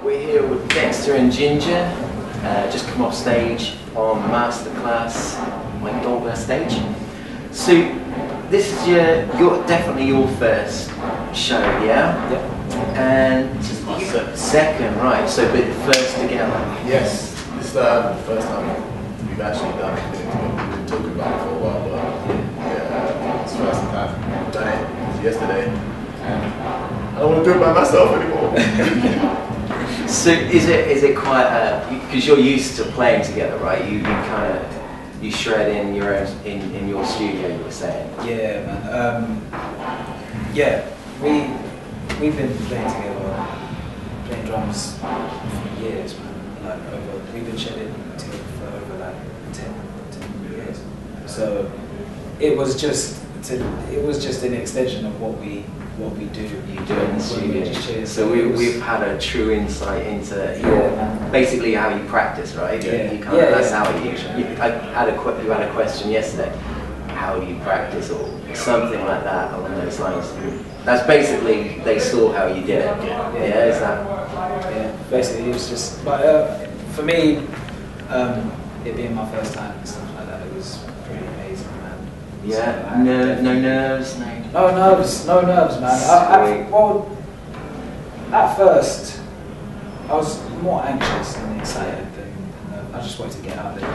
We're here with Dexter and Ginger, just come off stage on Masterclass, like Dolby stage. So this is definitely your first show, yeah? Yep. And second, right? So but first together. Yes, this is the first time we've actually done it. We've been talking about it for a while, but yeah, it's the first time we've done it yesterday, and I don't want to do it by myself anymore. So is it quite because you're used to playing together, right? You shred in your own in your studio. You were saying. Yeah, man. Yeah, we've been playing together, playing drums for years, man. We've been shredding together for over like 10 years. So it was just an extension of what we do. You do it in the studio. So we've had a true insight into basically how you practice, right? Yeah. That's how you had a question yesterday. How do you practice or something like that along those lines? That's basically they saw how you did it. Yeah, is that? Yeah, basically it was just. But for me, it being my first time and stuff like that, it was pretty amazing, man. Yeah. So, no nerves, no. No nerves, man. Well, at first, I was more anxious and excited than I just wanted to get out there.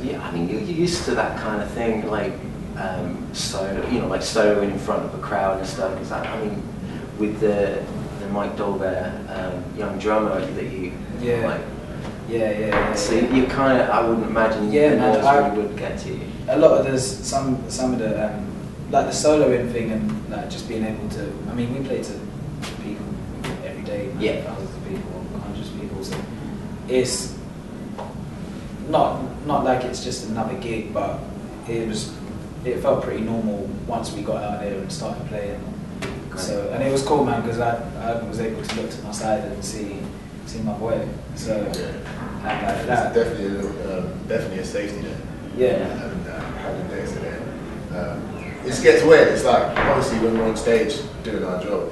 Yeah, I mean, you're used to that kind of thing, like solo, like soloing in front of a crowd and stuff. Is that, I mean, with the Mike Dolbear young drummer that you like. Yeah. So you kind of, I wouldn't imagine the nerves really would get to you. A lot of some of the like the soloing thing and like just being able to. I mean, we play to people every day. Yeah. Thousands of people, hundreds of people. So it's not like it's just another gig, but it felt pretty normal once we got out there and started playing. Great. So and it was cool, man, because I was able to look to my side and see my boy. So and like that. It's definitely a safety there. Yeah. And having Dexter there. It gets weird. It's like obviously when we're on stage doing our job,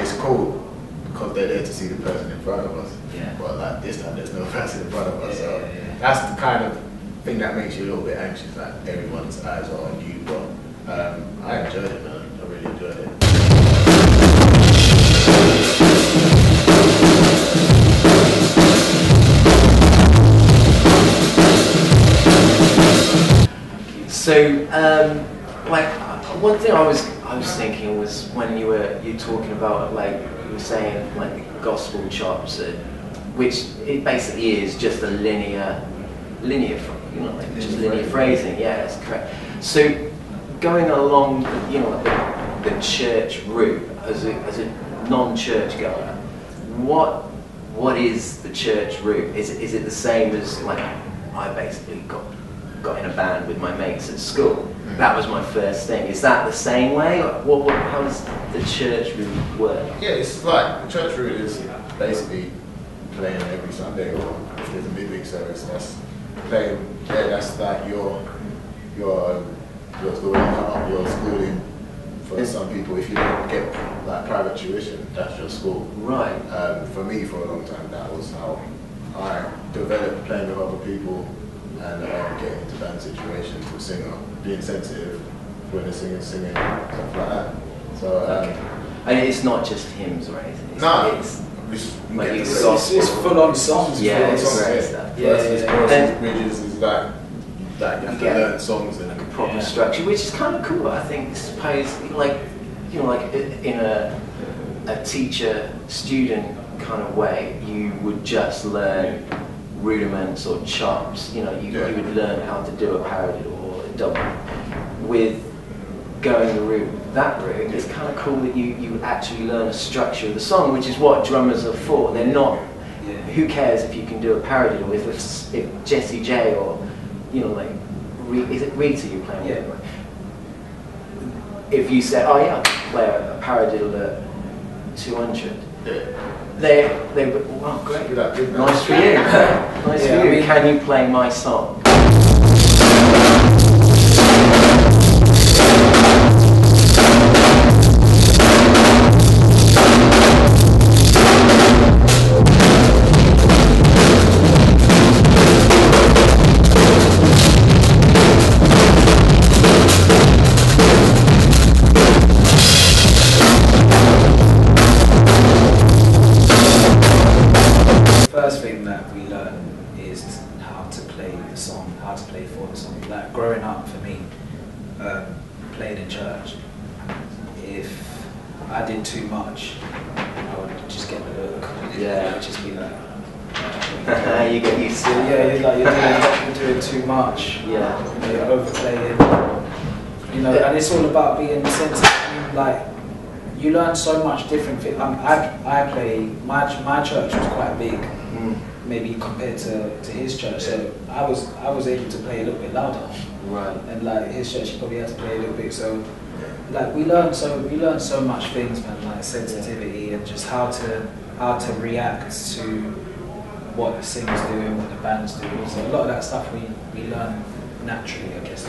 it's cool because they're there to see the person in front of us. Yeah. But like this time, there's no person in front of us. So that's the kind of thing that makes you a little bit anxious. Like everyone's eyes are on you. But I enjoyed it, man. I really enjoyed it. So, like one thing I was thinking was when you were talking about, like you were saying, like the gospel chops, which it basically is just a linear, like just linear phrasing. Yeah, that's correct. So, going along, like the church route as a non-church goer, what is the church route? Is it the same as like I basically got in a band with my mates at school? That was my first thing. Is that the same way? Like, how does the church route work? Yeah, it's like the church route is basically playing every Sunday, or if there's a midweek service, that's playing. Yeah, that's like your schooling. For some people, if you don't get like private tuition, that's your school. Right. For me, for a long time, that was how I developed playing with other people and getting into band situations with singer, being sensitive when they're singing, stuff like that. So, and it's not just hymns or anything. It's full on songs. Yeah, it's great stuff. Verses, bridges is like you have to learn songs and like a proper structure, which is kind of cool. I think, suppose, like in a teacher-student kind of way, you would just learn rudiments or chops. You would learn how to do a paradiddle or a double. With going that route, it's kind of cool that you would actually learn a structure of the song, which is what drummers are for. They're not. Who cares if you can do a paradiddle if Jessie J or is it Rita you're playing with? Right? If you say, oh yeah, I can play a paradiddle at 200. They would, oh great, nice for you. Nice for you. Can you play my song? play for something. Like growing up for me, playing in church, if I did too much, I would just get the look. Yeah. It would just be like, You get used to it. yeah, you're doing too much. Yeah. You're overplaying. You know, and it's all about being sensitive. I mean, like, you learn so much different things. I play, my church was quite big, maybe compared to his church, so I was able to play a little bit louder. Right. And like his church, he probably had to play a little bit. So like we learn so much things, man. Like sensitivity and just how to react to what the singer's doing, what the band's doing. So a lot of that stuff we learn naturally, I guess.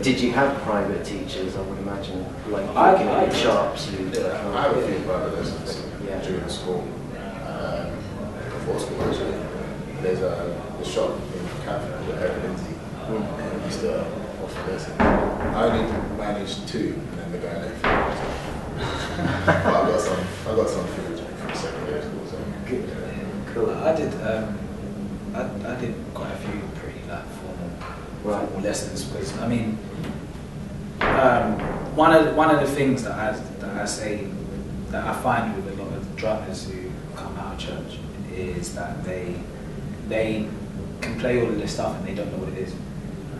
Did you have private teachers? I would imagine, like I at shops. I have a few private lessons during school, before school actually. There's a shop in Catford called Hercules, and we used to offer lessons. I only managed 2, and then the guy left. But I got some food from secondary school. So Good. Yeah. Cool. I did quite a few pretty like formal lessons. Because I mean, one of the things that I say that I find with a lot of drummers who come out of church is that they can play all of this stuff and they don't know what it is.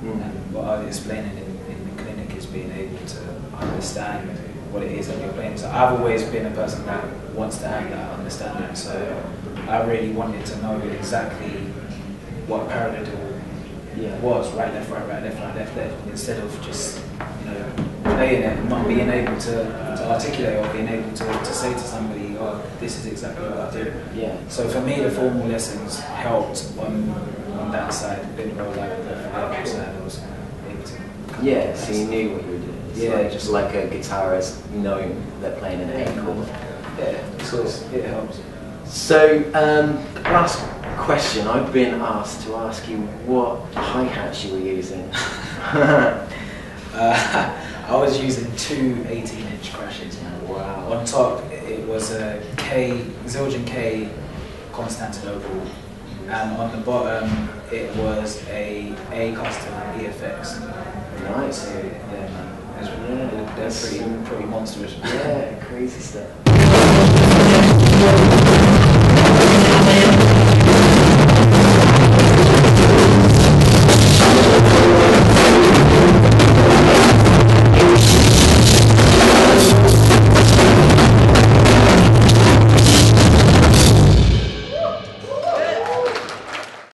And what I was explaining in the clinic is being able to understand what it is that you're playing. So I've always been a person that wants to have that understanding. So I really wanted to know exactly what paradiddle was, right, left, right, right, left, right, left, left, instead of just, you know, playing it and not being able to articulate or being able to say to somebody, oh, this is exactly what I do. Yeah. So for me, the formal lessons helped on that side, a bit more like the verbal side. I was able to. Yeah, so you knew what you were doing. It's Yeah, like, just like a guitarist knowing they're playing an A chord. Yeah, so it helps. So, last question. I've been asked to ask you what hi-hats you were using. I was using 2 18-inch crashes, man. Wow. On top, it was a Zildjian K Constantinople, and on the bottom, it was a custom EFX. Nice. So, yeah, man. They're pretty monstrous. Yeah, crazy stuff.